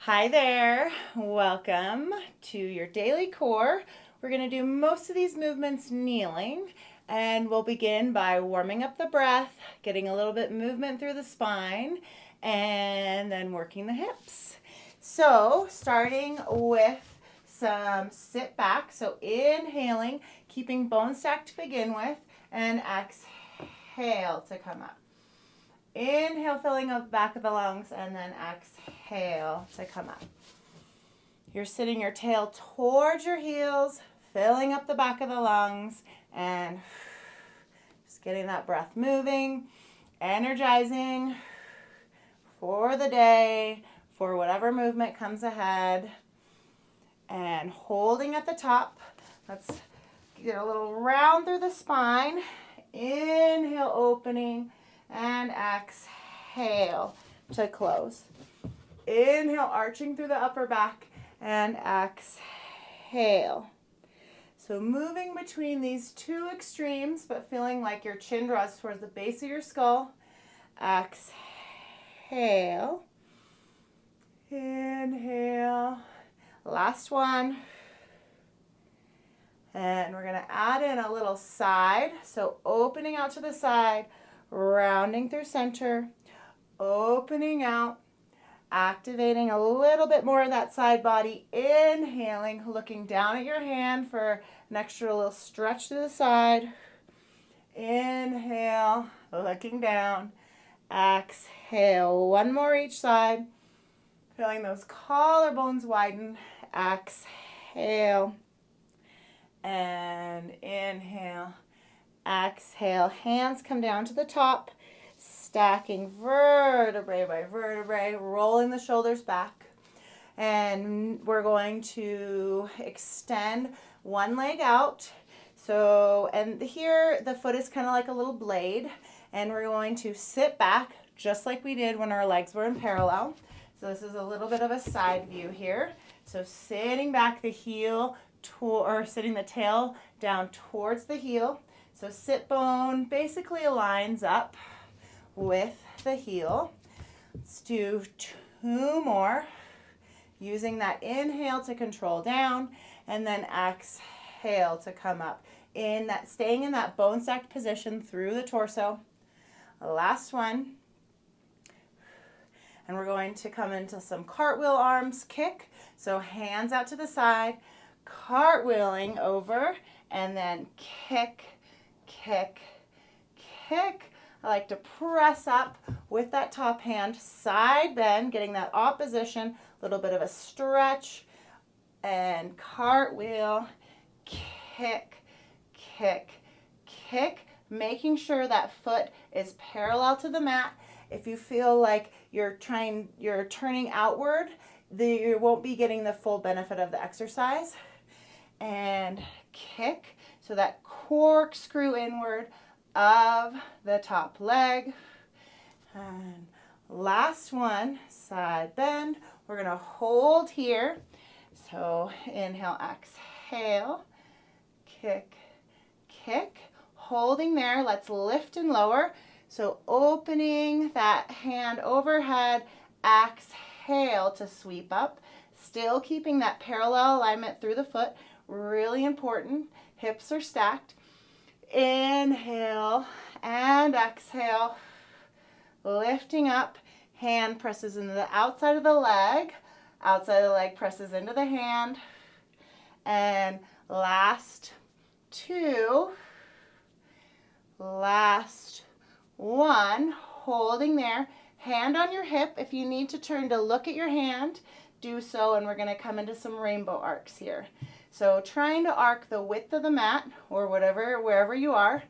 Hi there, welcome to your daily core. We're going to do most of these movements kneeling, and we'll begin by warming up the breath, getting a little bit movement through the spine, and then working the hips. So starting with some sit back, so inhaling, keeping bone stacked to begin with, and exhale to come up. Inhale, filling up the back of the lungs, and then exhale to come up. You're sitting your tail towards your heels, filling up the back of the lungs, and just getting that breath moving, energizing for the day, for whatever movement comes ahead, and holding at the top. Let's get a little round through the spine. Inhale, opening, and exhale to close. Inhale, arching through the upper back, and exhale. So moving between these two extremes, but feeling like your chin draws towards the base of your skull. Exhale. Inhale. Last one. And we're going to add in a little side. So opening out to the side, rounding through center, opening out, activating a little bit more of that side body, inhaling, looking down at your hand for an extra little stretch to the side. Inhale, looking down, exhale, one more each side, feeling those collarbones widen, exhale, and inhale. Exhale, hands come down to the top, stacking vertebrae by vertebrae, rolling the shoulders back. And we're going to extend one leg out. So, and here the foot is kind of like a little blade, and we're going to sit back just like we did when our legs were in parallel. So this is a little bit of a side view here. So sitting back the heel, or sitting the tail down towards the heel. So sit bone basically aligns up with the heel. Let's do two more. Using that inhale to control down, and then exhale to come up. Staying in that bone stacked position through the torso. Last one. And we're going to come into some cartwheel arms kick. So hands out to the side, cartwheeling over, and then kick, kick, kick. I like to press up with that top hand, side bend, getting that opposition, a little bit of a stretch, and cartwheel, kick, kick, kick, making sure that foot is parallel to the mat. If you feel like you're turning outward, you won't be getting the full benefit of the exercise. And kick, so that corkscrew inward of the top leg. And last one, side bend. We're going to hold here. So inhale, exhale, kick, kick. Holding there, let's lift and lower. So opening that hand overhead, exhale to sweep up. Still keeping that parallel alignment through the foot. Really important. Hips are stacked. Inhale and exhale. Lifting up. Hand presses into the outside of the leg. Outside of the leg presses into the hand. And last two. Last one. Holding there. Hand on your hip. If you need to turn to look at your hand, do so. And we're going to come into some rainbow arcs here. So trying to arc the width of the mat or wherever you are.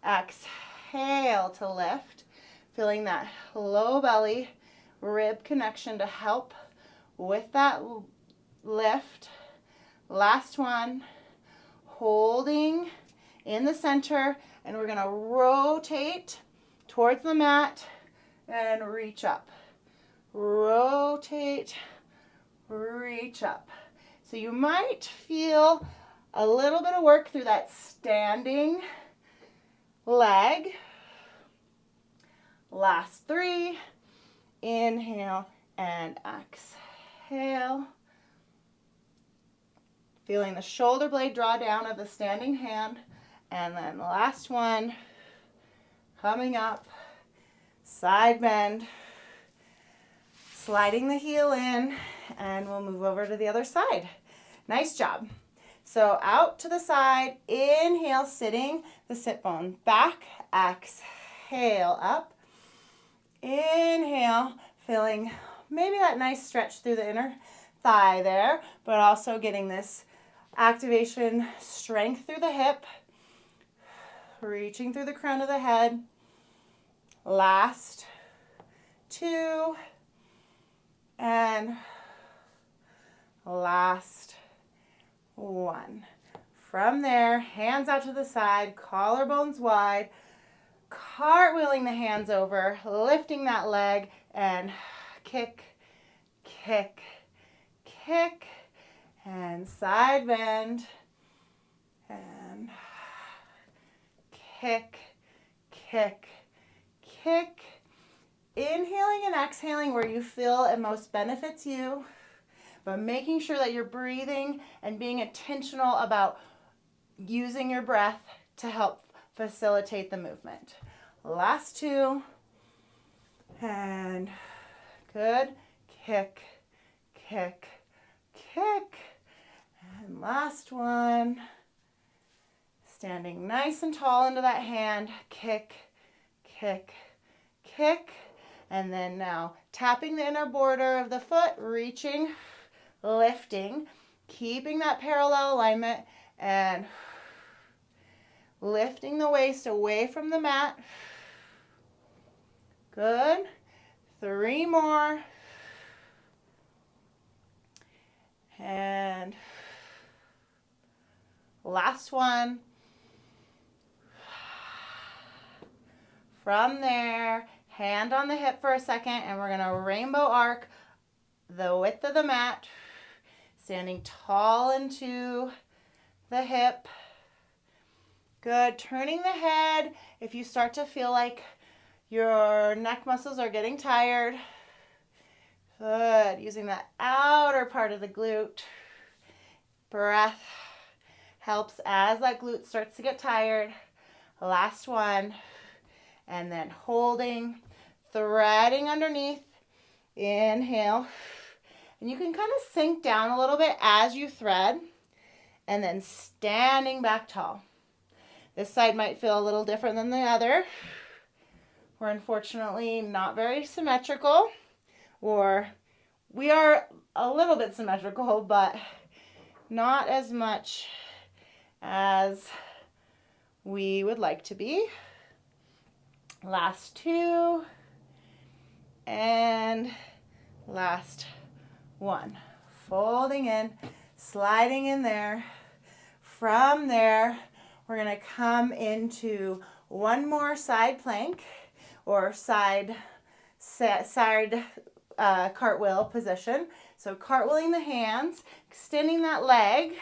Exhale to lift. Feeling that low belly rib connection to help with that lift. Last one. Holding in the center, and we're going to rotate towards the mat and reach up. Rotate, reach up. So you might feel a little bit of work through that standing leg. Last three. Inhale and exhale. exhale. Feeling the shoulder blade draw down of the standing hand. And then the last one, coming up, side bend, sliding the heel in, and we'll move over to the other side. Nice job. So out to the side, inhale, sitting the sit bone back, exhale, up. Inhale, feeling maybe that nice stretch through the inner thigh there, but also getting this activation, strength through the hip, reaching through the crown of the head. Last two, and last one. From there, hands out to the side, collarbones wide, cartwheeling the hands over, lifting that leg, and kick, kick, kick, and side bend, and kick, kick, kick. Inhaling and exhaling where you feel it most benefits you, but making sure that you're breathing and being intentional about using your breath to help facilitate the movement. Last two, and good, kick, kick, kick, and last one, standing nice and tall into that hand, kick, kick, kick, and then now tapping the inner border of the foot, reaching, lifting, keeping that parallel alignment, and lifting the waist away from the mat. Good. 3 more. And last one. From there, hand on the hip for a second, and we're going to rainbow arc the width of the mat, standing tall into the hip. Good. Turning the head if you start to feel like your neck muscles are getting tired. Good. Using that outer part of the glute. Breath helps as that glute starts to get tired. Last one. And then holding, threading underneath. Inhale. And you can kind of sink down a little bit as you thread. And then standing back tall. This side might feel a little different than the other. We're unfortunately not very symmetrical, or we are a little bit symmetrical, but not as much as we would like to be. Last two, and last one. Folding in, sliding in there. From there, we're going to come into one more side plank or side cartwheel position. So cartwheeling the hands, extending that leg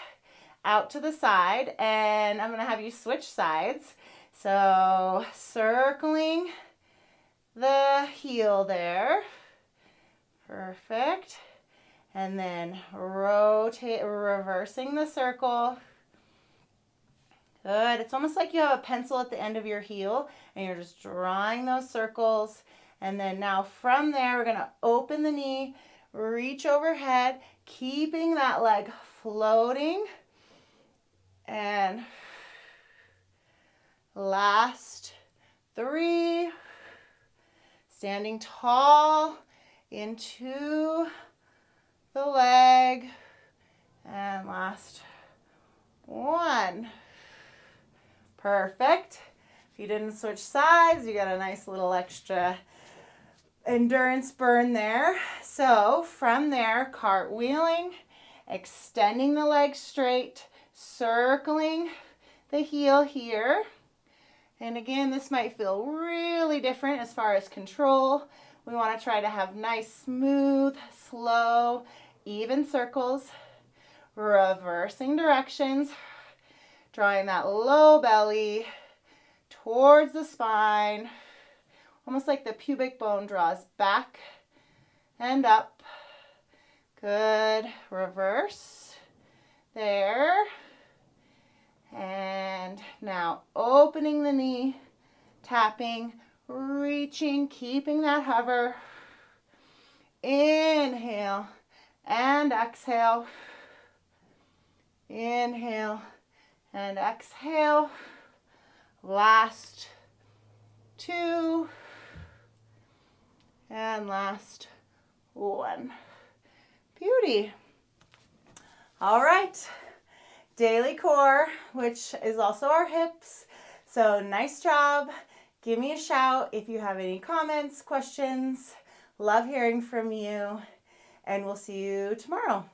out to the side, and I'm going to have you switch sides. So circling the heel there. Perfect. And then reversing the circle. Good. It's almost like you have a pencil at the end of your heel and you're just drawing those circles. And then now from there, we're going to open the knee, reach overhead, keeping that leg floating. And last 3, standing tall into the leg. And last 1. Perfect. If you didn't switch sides, you got a nice little extra endurance burn there. So from there, cartwheeling, extending the leg straight, circling the heel here. And again, this might feel really different as far as control. We want to try to have nice, smooth, slow, even circles. Reversing directions. Drawing that low belly towards the spine, almost like the pubic bone draws back and up. Good. Reverse. There. And now opening the knee, tapping, reaching, keeping that hover. Inhale and exhale. Inhale and exhale. Last 2. And last 1. Beauty. All right. Daily core, which is also our hips. So nice job. Give me a shout if you have any comments, questions. Love hearing from you. And we'll see you tomorrow.